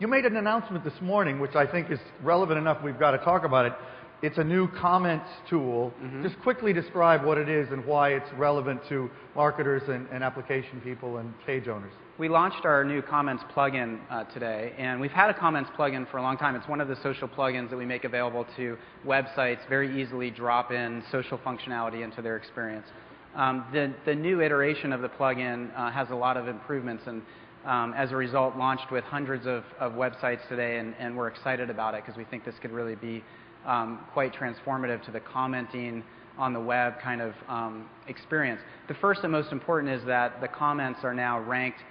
You made an announcement this morning, which I think is relevant enough we've got to talk about it. It's a new comments tool. Just quickly describe what it is and why it's relevant to marketers and application people and page owners. We launched our new Comments plugin today, and we've had a Comments plugin for a long time. It's one of the social plugins that we make available to websites, very easily drop in social functionality into their experience. The new iteration of the plugin has a lot of improvements, and as a result launched with hundreds of websites today, and we're excited about it because we think this could really be quite transformative to the commenting on the web kind of experience. The first and most important is that the comments are now ranked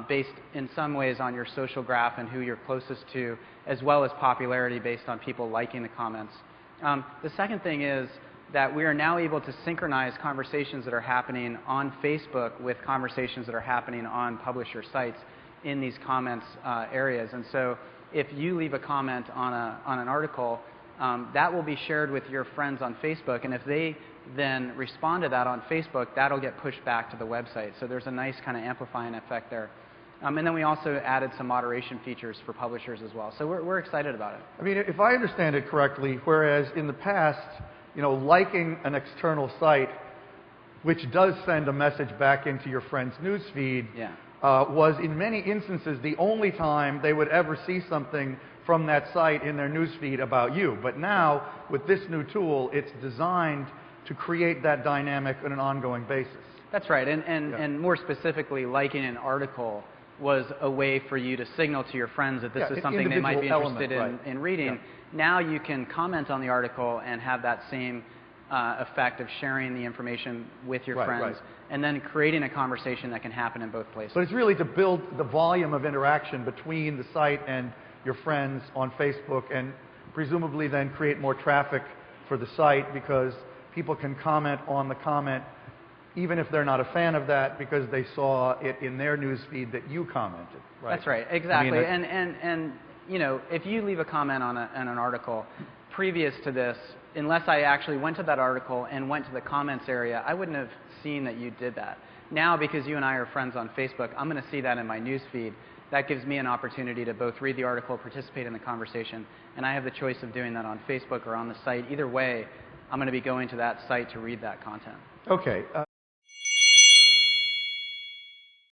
based in some ways on your social graph and who you're closest to, as well as popularity based on people liking the comments. The second thing is that we are now able to synchronize conversations that are happening on Facebook with conversations that are happening on publisher sites in these comments areas. And so if you leave a comment on an article, that will be shared with your friends on Facebook, and if they then respond to that on Facebook, that'll get pushed back to the website. So there's a nice kind of amplifying effect there. And then we also added some moderation features for publishers as well. So we're excited about it. I mean, if I understand it correctly, whereas in the past, you know, liking an external site, which does send a message back into your friend's news feed, was in many instances the only time they would ever see something from that site in their news feed about you. But now, with this new tool, it's designed to create that dynamic on an ongoing basis. That's right, and more specifically, liking an article was a way for you to signal to your friends that this is something they might be interested in reading. Now you can comment on the article and have that same effect of sharing the information with your friends, and then creating a conversation that can happen in both places. But it's really to build the volume of interaction between the site and your friends on Facebook, and presumably then create more traffic for the site because people can comment on the comment even if they're not a fan of that because they saw it in their news feed that you commented. Right? That's right, exactly. I mean, and you know, if you leave a comment on an article previous to this, unless I actually went to that article and went to the comments area, I wouldn't have seen that you did that. Now, because you and I are friends on Facebook, I'm going to see that in my news feed. That gives me an opportunity to both read the article, participate in the conversation, and I have the choice of doing that on Facebook or on the site. Either way, I'm going to be going to that site to read that content. Okay.